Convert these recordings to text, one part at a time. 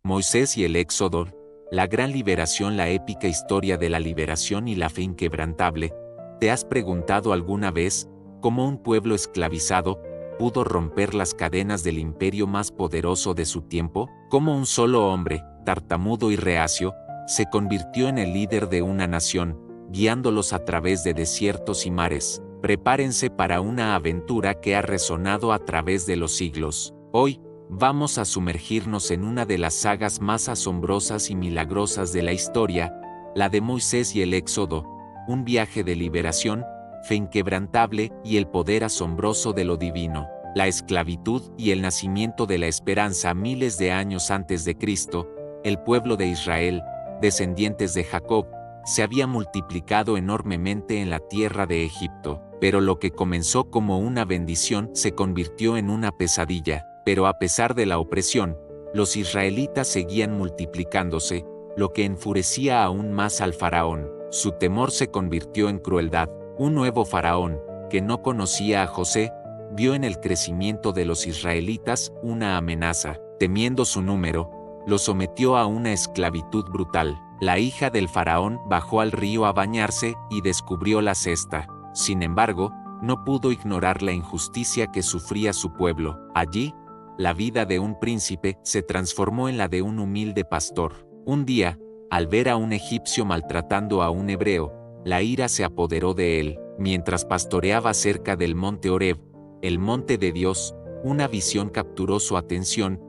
Moisés y el Éxodo, la gran liberación, la épica historia de la liberación y la fe inquebrantable. ¿Te has preguntado alguna vez cómo un pueblo esclavizado pudo romper las cadenas del imperio más poderoso de su tiempo? ¿Cómo un solo hombre, tartamudo y reacio, se convirtió en el líder de una nación, guiándolos a través de desiertos y mares? Prepárense para una aventura que ha resonado a través de los siglos. Hoy, vamos a sumergirnos en una de las sagas más asombrosas y milagrosas de la historia, la de Moisés y el Éxodo, un viaje de liberación, fe inquebrantable y el poder asombroso de lo divino. La esclavitud y el nacimiento de la esperanza. Miles de años antes de Cristo, el pueblo de Israel, descendientes de Jacob, se había multiplicado enormemente en la tierra de Egipto. Pero lo que comenzó como una bendición se convirtió en una pesadilla. Pero a pesar de la opresión, los israelitas seguían multiplicándose, lo que enfurecía aún más al faraón. Su temor se convirtió en crueldad. Un nuevo faraón, que no conocía a José, vio en el crecimiento de los israelitas una amenaza. Temiendo su número, lo sometió a una esclavitud brutal. La hija del faraón bajó al río a bañarse y descubrió la cesta. Sin embargo, no pudo ignorar la injusticia que sufría su pueblo. Allí, la vida de un príncipe se transformó en la de un humilde pastor. Un día, al ver a un egipcio maltratando a un hebreo, la ira se apoderó de él. Mientras pastoreaba cerca del monte Horeb, el monte de Dios, una visión capturó su atención.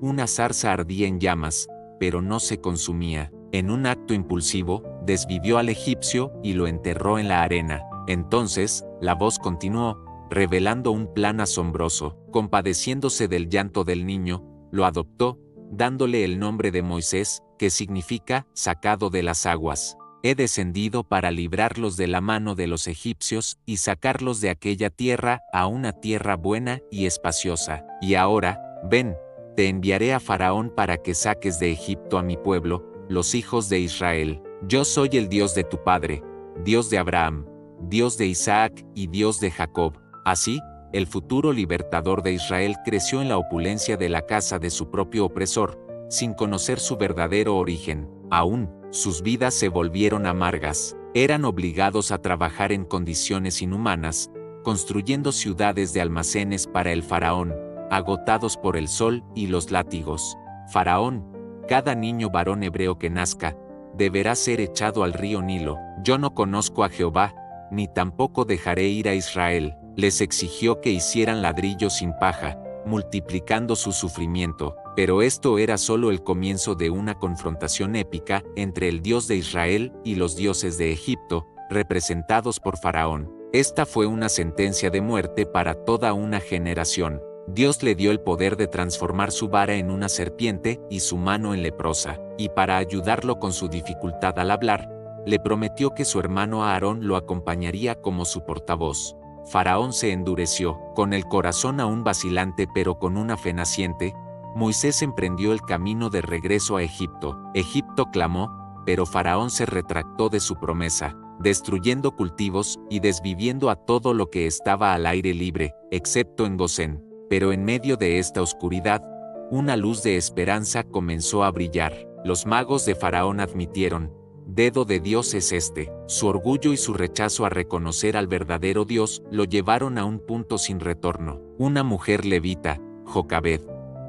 Una zarza ardía en llamas, pero no se consumía. En un acto impulsivo, desvivió al egipcio y lo enterró en la arena. Entonces, la voz continuó, revelando un plan asombroso. Compadeciéndose del llanto del niño, lo adoptó, dándole el nombre de Moisés, que significa sacado de las aguas. He descendido para librarlos de la mano de los egipcios y sacarlos de aquella tierra a una tierra buena y espaciosa. Y ahora, ven, te enviaré a Faraón para que saques de Egipto a mi pueblo, los hijos de Israel. Yo soy el Dios de tu padre, Dios de Abraham, Dios de Isaac y Dios de Jacob. Así, el futuro libertador de Israel creció en la opulencia de la casa de su propio opresor, sin conocer su verdadero origen. Aún, sus vidas se volvieron amargas. Eran obligados a trabajar en condiciones inhumanas, construyendo ciudades de almacenes para el faraón, agotados por el sol y los látigos. Faraón, cada niño varón hebreo que nazca, deberá ser echado al río Nilo. Yo no conozco a Jehová, ni tampoco dejaré ir a Israel. Les exigió que hicieran ladrillos sin paja, multiplicando su sufrimiento. Pero esto era solo el comienzo de una confrontación épica entre el Dios de Israel y los dioses de Egipto, representados por Faraón. Esta fue una sentencia de muerte para toda una generación. Dios le dio el poder de transformar su vara en una serpiente y su mano en leprosa, y para ayudarlo con su dificultad al hablar, le prometió que su hermano Aarón lo acompañaría como su portavoz. Faraón se endureció, con el corazón aún vacilante pero con una fe naciente. Moisés emprendió el camino de regreso a Egipto. Egipto clamó, pero Faraón se retractó de su promesa, destruyendo cultivos y desviviendo a todo lo que estaba al aire libre, excepto en Gosén. Pero en medio de esta oscuridad, una luz de esperanza comenzó a brillar. Los magos de Faraón admitieron: dedo de Dios es este. Su orgullo y su rechazo a reconocer al verdadero Dios lo llevaron a un punto sin retorno. Una mujer levita, Jocabed,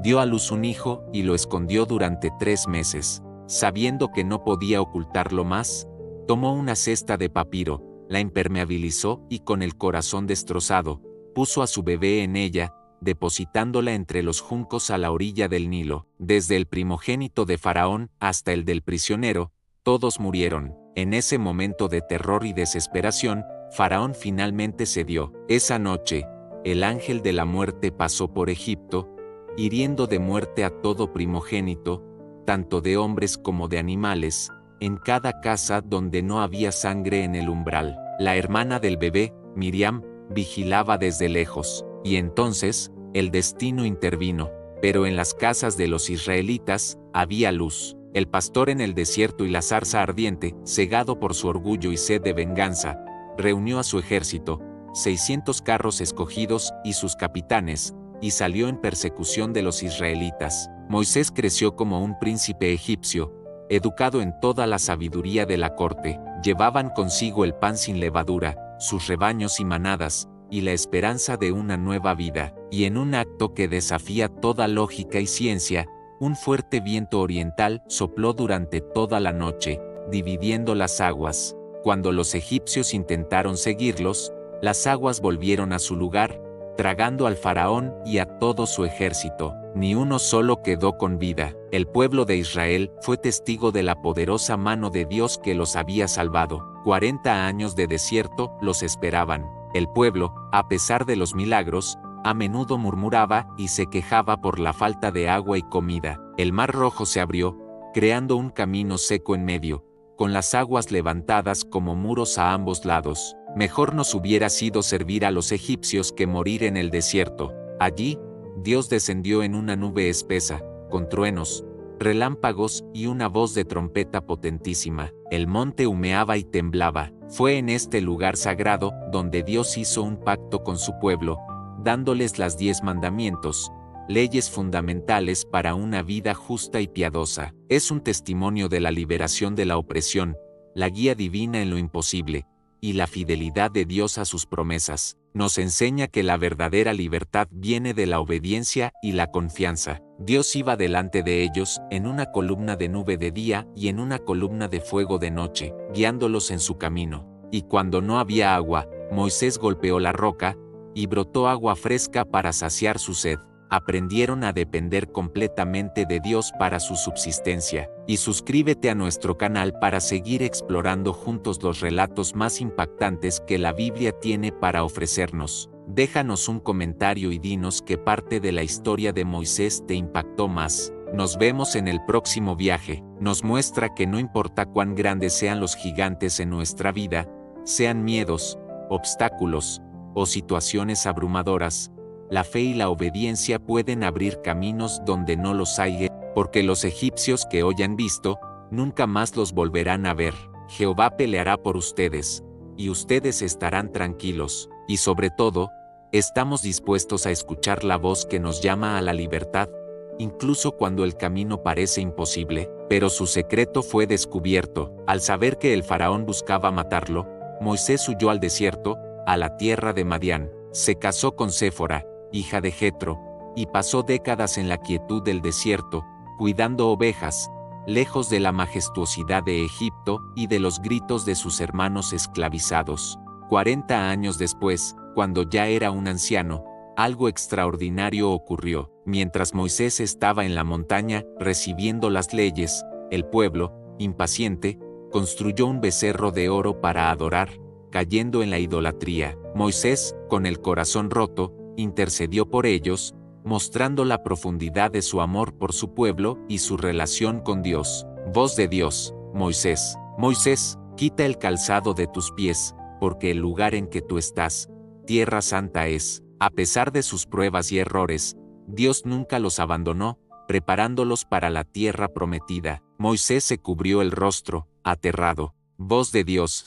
dio a luz un hijo y lo escondió durante 3 meses. Sabiendo que no podía ocultarlo más, tomó una cesta de papiro, la impermeabilizó y con el corazón destrozado, puso a su bebé en ella, depositándola entre los juncos a la orilla del Nilo. Desde el primogénito de Faraón hasta el del prisionero, todos murieron. En ese momento de terror y desesperación, Faraón finalmente cedió. Esa noche, el ángel de la muerte pasó por Egipto, hiriendo de muerte a todo primogénito, tanto de hombres como de animales, en cada casa donde no había sangre en el umbral. La hermana del bebé, Miriam, vigilaba desde lejos, y entonces, el destino intervino. Pero en las casas de los israelitas, había luz. El pastor en el desierto y la zarza ardiente, cegado por su orgullo y sed de venganza, reunió a su ejército, 600 carros escogidos y sus capitanes, y salió en persecución de los israelitas. Moisés creció como un príncipe egipcio, educado en toda la sabiduría de la corte. Llevaban consigo el pan sin levadura, sus rebaños y manadas, y la esperanza de una nueva vida. Y en un acto que desafía toda lógica y ciencia, un fuerte viento oriental sopló durante toda la noche, dividiendo las aguas. Cuando los egipcios intentaron seguirlos, las aguas volvieron a su lugar, tragando al faraón y a todo su ejército. Ni uno solo quedó con vida. El pueblo de Israel fue testigo de la poderosa mano de Dios que los había salvado. 40 años de desierto los esperaban. El pueblo, a pesar de los milagros, a menudo murmuraba y se quejaba por la falta de agua y comida. El mar Rojo se abrió, creando un camino seco en medio, con las aguas levantadas como muros a ambos lados. Mejor nos hubiera sido servir a los egipcios que morir en el desierto. Allí, Dios descendió en una nube espesa, con truenos, relámpagos y una voz de trompeta potentísima. El monte humeaba y temblaba. Fue en este lugar sagrado donde Dios hizo un pacto con su pueblo, dándoles las 10 mandamientos, leyes fundamentales para una vida justa y piadosa. Es un testimonio de la liberación de la opresión, la guía divina en lo imposible, y la fidelidad de Dios a sus promesas. Nos enseña que la verdadera libertad viene de la obediencia y la confianza. Dios iba delante de ellos en una columna de nube de día y en una columna de fuego de noche, guiándolos en su camino. Y cuando no había agua, Moisés golpeó la roca, y brotó agua fresca para saciar su sed. Aprendieron a depender completamente de Dios para su subsistencia. Y suscríbete a nuestro canal para seguir explorando juntos los relatos más impactantes que la Biblia tiene para ofrecernos. Déjanos un comentario y dinos qué parte de la historia de Moisés te impactó más. Nos vemos en el próximo viaje. Nos muestra que no importa cuán grandes sean los gigantes en nuestra vida, sean miedos, obstáculos o situaciones abrumadoras, la fe y la obediencia pueden abrir caminos donde no los hay, porque los egipcios que hoy han visto, nunca más los volverán a ver. Jehová peleará por ustedes, y ustedes estarán tranquilos, y sobre todo, estamos dispuestos a escuchar la voz que nos llama a la libertad, incluso cuando el camino parece imposible. Pero su secreto fue descubierto. Al saber que el faraón buscaba matarlo, Moisés huyó al desierto, a la tierra de Madián. Se casó con Séfora, hija de Jetro, y pasó décadas en la quietud del desierto, cuidando ovejas, lejos de la majestuosidad de Egipto y de los gritos de sus hermanos esclavizados. 40 años después, cuando ya era un anciano, algo extraordinario ocurrió. Mientras Moisés estaba en la montaña recibiendo las leyes, el pueblo, impaciente, construyó un becerro de oro para adorar, cayendo en la idolatría. Moisés, con el corazón roto, intercedió por ellos, mostrando la profundidad de su amor por su pueblo y su relación con Dios. Voz de Dios: Moisés, Moisés, quita el calzado de tus pies, porque el lugar en que tú estás, tierra santa es. A pesar de sus pruebas y errores, Dios nunca los abandonó, preparándolos para la tierra prometida. Moisés se cubrió el rostro, aterrado. Voz de Dios: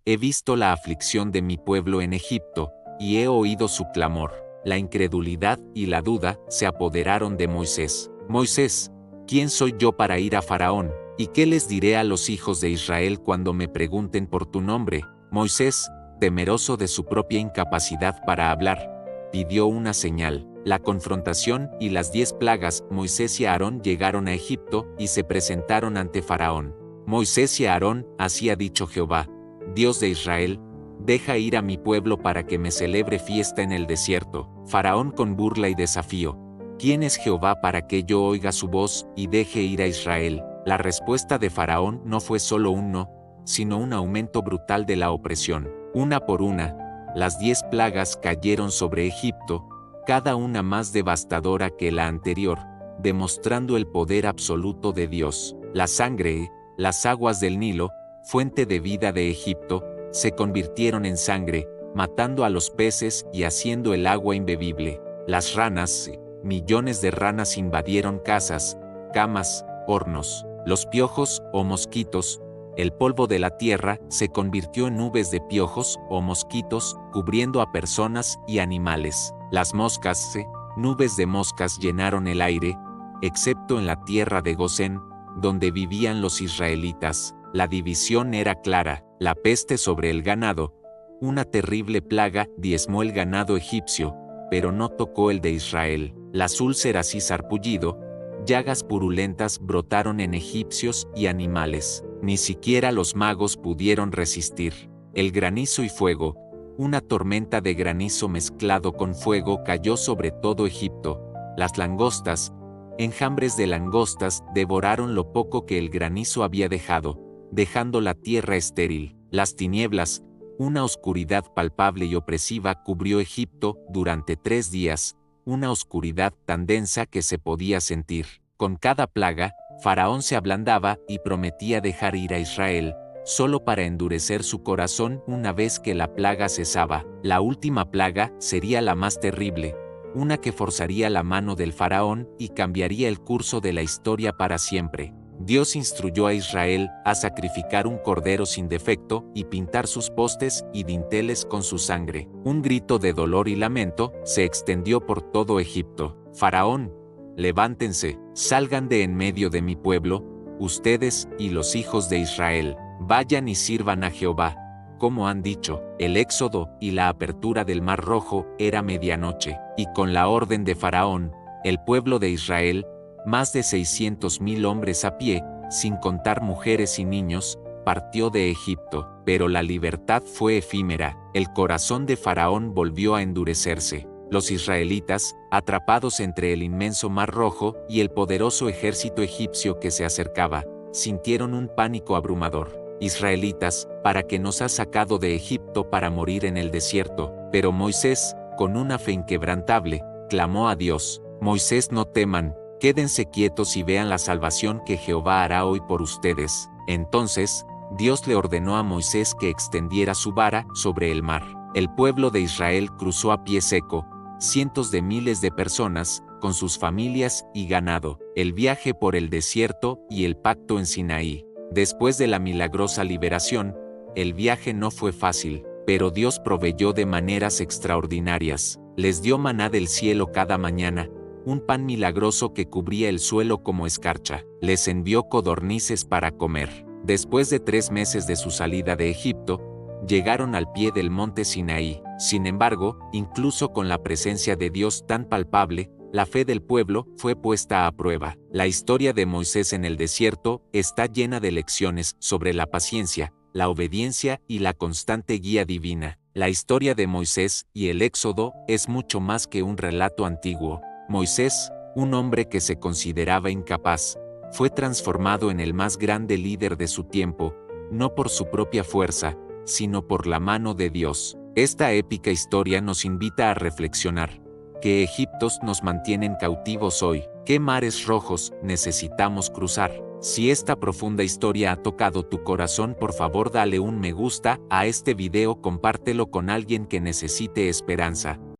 he visto la aflicción de mi pueblo en Egipto, y he oído su clamor. La incredulidad y la duda se apoderaron de Moisés. Moisés, ¿quién soy yo para ir a Faraón? ¿Y qué les diré a los hijos de Israel cuando me pregunten por tu nombre? Moisés, temeroso de su propia incapacidad para hablar, pidió una señal. La confrontación y las 10 plagas. Moisés y Aarón llegaron a Egipto y se presentaron ante Faraón. Moisés y Aarón: así ha dicho Jehová, Dios de Israel, deja ir a mi pueblo para que me celebre fiesta en el desierto. Faraón con burla y desafío: ¿quién es Jehová para que yo oiga su voz y deje ir a Israel? La respuesta de Faraón no fue solo un no, sino un aumento brutal de la opresión. Una por una, las 10 plagas cayeron sobre Egipto, cada una más devastadora que la anterior, demostrando el poder absoluto de Dios. La sangre, las aguas del Nilo, fuente de vida de Egipto, se convirtieron en sangre, matando a los peces y haciendo el agua imbebible. Las ranas, millones de ranas invadieron casas, camas, hornos. Los piojos o mosquitos, el polvo de la tierra, se convirtió en nubes de piojos o mosquitos, cubriendo a personas y animales. Las moscas, nubes de moscas llenaron el aire, excepto en la tierra de Gosén, donde vivían los israelitas. La división era clara: la peste sobre el ganado. Una terrible plaga diezmó el ganado egipcio, pero no tocó el de Israel. Las úlceras y sarpullido, llagas purulentas brotaron en egipcios y animales. Ni siquiera los magos pudieron resistir. El granizo y fuego, una tormenta de granizo mezclado con fuego cayó sobre todo Egipto. Las langostas, enjambres de langostas, devoraron lo poco que el granizo había dejado, dejando la tierra estéril. Las tinieblas, una oscuridad palpable y opresiva, cubrió Egipto durante 3 días, una oscuridad tan densa que se podía sentir. Con cada plaga, Faraón se ablandaba y prometía dejar ir a Israel, solo para endurecer su corazón una vez que la plaga cesaba. La última plaga sería la más terrible, una que forzaría la mano del faraón y cambiaría el curso de la historia para siempre. Dios instruyó a Israel a sacrificar un cordero sin defecto y pintar sus postes y dinteles con su sangre. Un grito de dolor y lamento se extendió por todo Egipto. Faraón, levántense, salgan de en medio de mi pueblo, ustedes y los hijos de Israel, vayan y sirvan a Jehová. Como han dicho, el éxodo y la apertura del Mar Rojo era medianoche, y con la orden de Faraón, el pueblo de Israel, más de 600,000 hombres a pie, sin contar mujeres y niños, partió de Egipto. Pero la libertad fue efímera. El corazón de Faraón volvió a endurecerse. Los israelitas, atrapados entre el inmenso Mar Rojo y el poderoso ejército egipcio que se acercaba, sintieron un pánico abrumador. Israelitas, ¿para qué nos has sacado de Egipto para morir en el desierto? Pero Moisés, con una fe inquebrantable, clamó a Dios: Moisés, no teman, quédense quietos y vean la salvación que Jehová hará hoy por ustedes. Entonces, Dios le ordenó a Moisés que extendiera su vara sobre el mar. El pueblo de Israel cruzó a pie seco, cientos de miles de personas, con sus familias y ganado, el viaje por el desierto y el pacto en Sinaí. Después de la milagrosa liberación, el viaje no fue fácil, pero Dios proveyó de maneras extraordinarias. Les dio maná del cielo cada mañana, un pan milagroso que cubría el suelo como escarcha. Les envió codornices para comer. Después de 3 meses de su salida de Egipto, llegaron al pie del monte Sinaí. Sin embargo, incluso con la presencia de Dios tan palpable, la fe del pueblo fue puesta a prueba. La historia de Moisés en el desierto está llena de lecciones sobre la paciencia, la obediencia y la constante guía divina. La historia de Moisés y el Éxodo es mucho más que un relato antiguo. Moisés, un hombre que se consideraba incapaz, fue transformado en el más grande líder de su tiempo, no por su propia fuerza, sino por la mano de Dios. Esta épica historia nos invita a reflexionar. ¿Qué Egiptos nos mantienen cautivos hoy? ¿Qué mares rojos necesitamos cruzar? Si esta profunda historia ha tocado tu corazón, por favor dale un me gusta a este video, compártelo con alguien que necesite esperanza.